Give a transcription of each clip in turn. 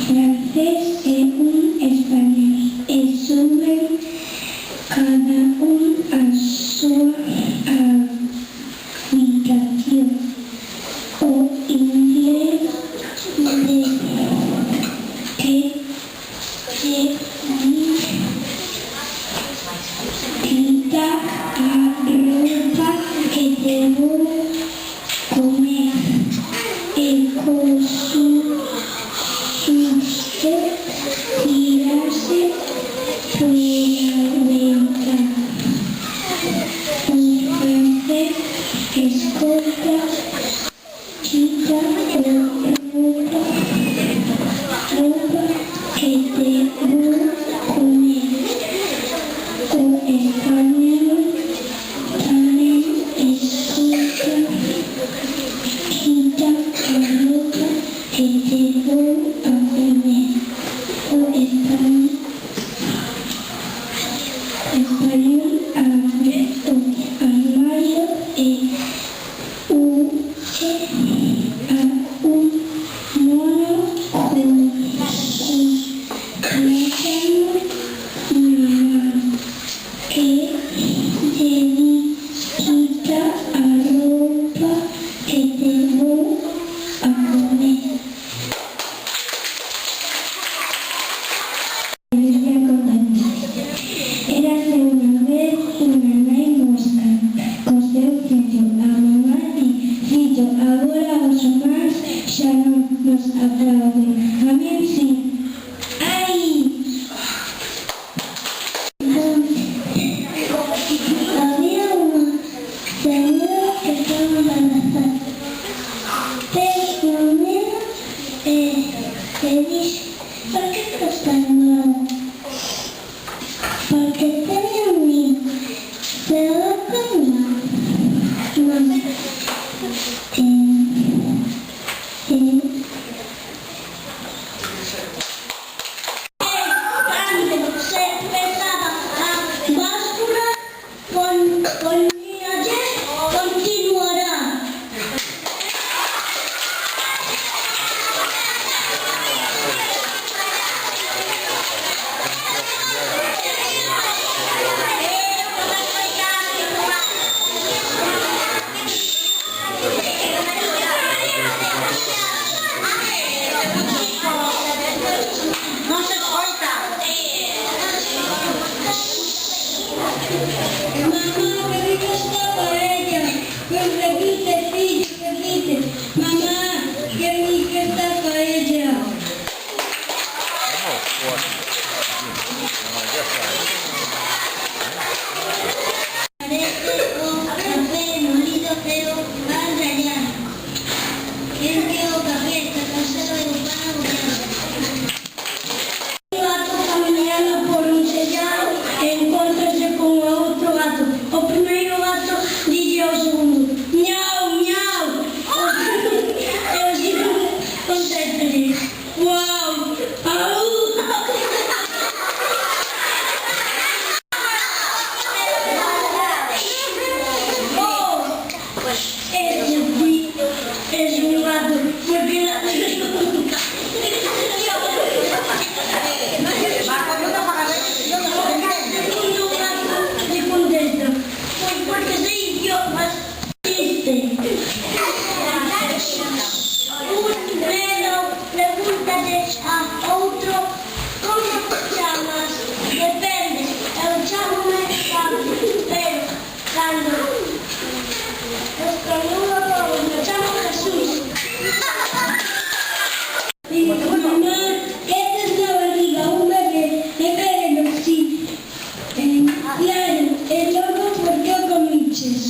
francés e un español e suben cada un a súa habitación. O inglés de que quita a roupa que debo comer e con susto tirarse pola ventana. O francés escolta quita roupa que debo comer. O español tamén escolta quita a roupa que debo a comer. O español abre o armario e uche a un mono con sus plátanos na man que lle quita a roupa que debo a comer. Érase unha vez unha nai mosca co seu fillo. A mamá di: fillo, agora os humanos xa non nos aplauden. A min si. Ai! Había unha señora que estaba embarazada. Fez unha nena e dixo: por que estás tan mal? Porque tenía a mí, pero como se empezaba a báscula con mi ayer continuará. No se escolta. Mamá, que rica está paella. Pues repite, fillo, repite. Mamá, que rica está paella. Parece un café molido, pero al rallar. ¿Quién quiere café? Está cansado de un pan agobiado. Un gato caminando por un sellado encontrase con outro gato. O primeiro gato dille ao segundo: miau, miau. E o segundo contéstale: guau, au. Es un gato, porque la le contesta: pues porque soy yo más triste. Un dedo pregúntale a outro: como te chamas? Depende, eu chámome Pablo, pero cando estornudo me chamo Jesús. Digo: mamá, este es la barriga, un bebé, espérenlo, sí. Claro, el loco, ¿por qué o comiches?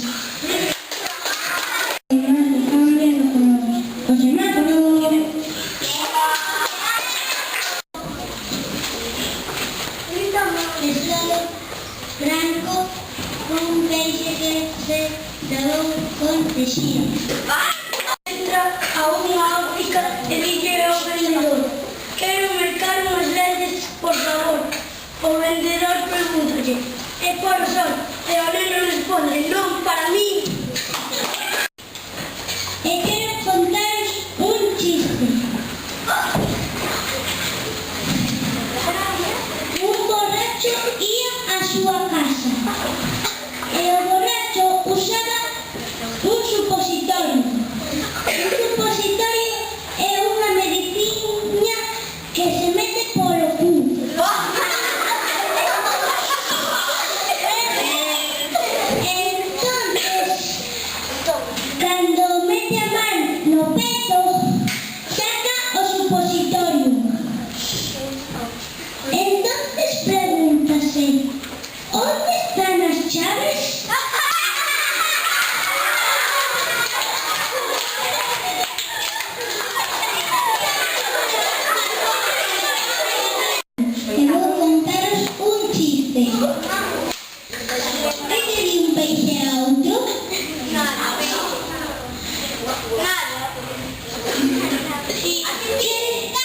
Los semáforos. Pesado, branco, con un peixe que se dadou con teixía. Entra a unha óptica e dille ao vendedor: quero mercar unhas lentes, por favor. O vendedor pregúntalle: e por son? E o neno responde: non, para mí. E quero contaros un chiste. E o borracho usaba un supositorio. Un supositorio é unha medicina que se mete polo cu. Entonces, cando mete a man no peto, saca o supositorio. Entonces pregúntase, onde están as chaves? E vou contaros un chiste. Que lle di un peixe a outro? Que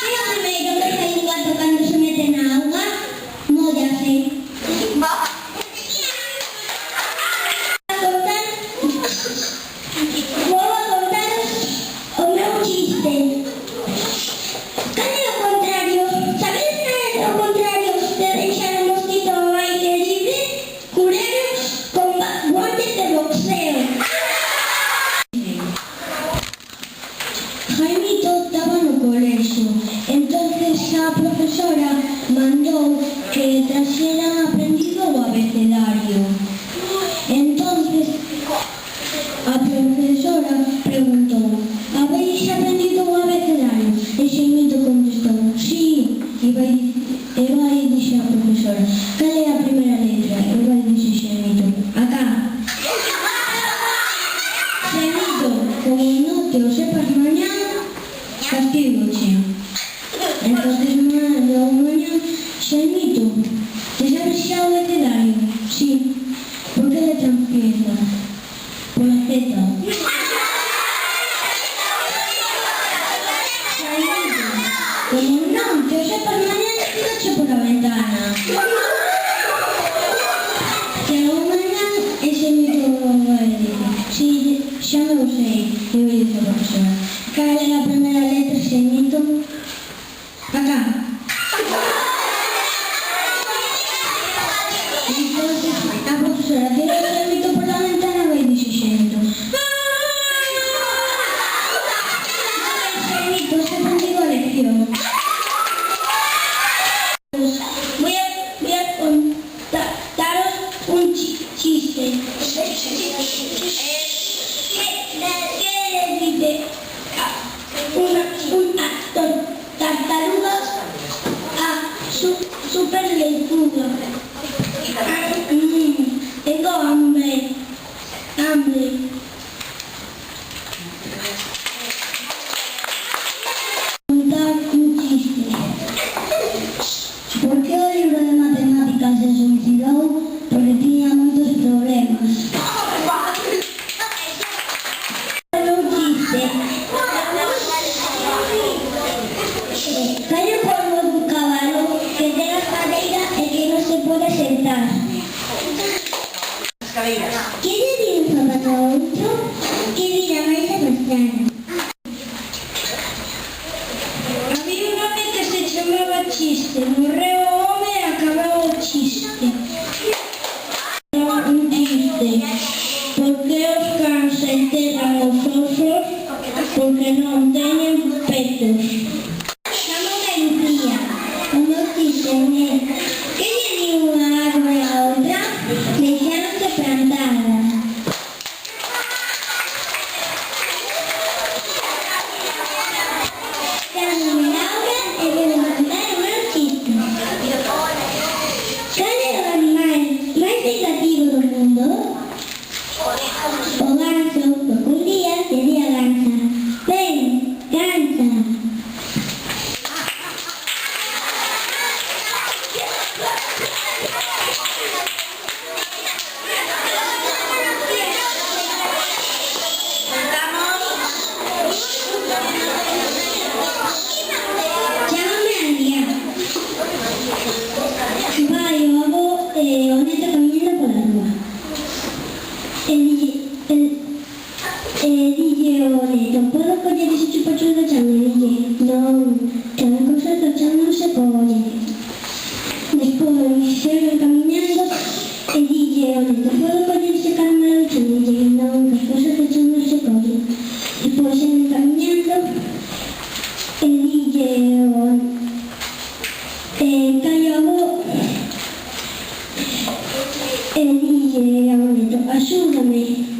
é o primeiro que fai un gato cando se mete na auga? Móllase. Vou a contaros o meu chiste. Cal é o contrario? Sabedes cal é o contrario de deixar o mosquito ao aire libre? Cureros con guantes de boxeo. Jaimito estaba no colexio, entonces a profesora mandou que traxeran aprendido o abecedario. Entonces a profesora preguntou: "Habéis aprendido o abecedario?" E Xaimito contestou: "Sí." E vai dixer a profesora: "Cal é a primeira letra?" E vai dixer Xaimito: "A K." Xaimito, como non te o sepas mañá, castigoche. Entonces mañá, Xaimito, te sabes xa o abecedario? Sí. Por que letra empieza? Por la Z. Xaimito, como non te o sepas mañá, tiroche por a ventana. Chegou mañá e Xaimito vai dicir: "Sí, xa non sei." E vai dicir a profesora: "Cal é a primeira letra, Xaimito?" A K. Entonces a profesora tirou a Xaimito por la ventana e vai dicir Xaimito: "Xaimito, se contigo a lección." Voy a contaros un chiste. ¿Qué le dice una tartaruga a su perlechuga? Tengo hambre. Contar un chiste. ¿Por qué o libro de matemáticas se suicidou? Porque tiña moitos problemas. Un chiste. Cal é o polvo dun cabalo que ten a cadeira e que non se pode sentar? Que lle di un zapato a outro? Que vira máis a mañana. Había un home que se chamaba Chiste. Morreu o home e acabou o chiste. Un chiste. Por que os cans enterran os osos? Porque non teñen petos. Chámame Lucía. O meu chiste é: que lle di unha árbore a outra? Deixáronse plantada. Chámame Laura e vou contar o meu chiste. Cal é o animal máis vengativo do mundo? O ganso, porque un día te di a gansa: "Ven, gansa." Chámame Adrián. Vai o avó e o neto camiñando pola rúa. Dille o neto: "Podo coller ese chupachulo do chan?" E dille: "Non, que as cousas do chan non se colle." Despois seguen camiñando e dille no puedo poder secarme la lucha, ni llegando a unas cosas que son no se cogen. Y pues en caminando, el DJ callado, el DJ ayúdame.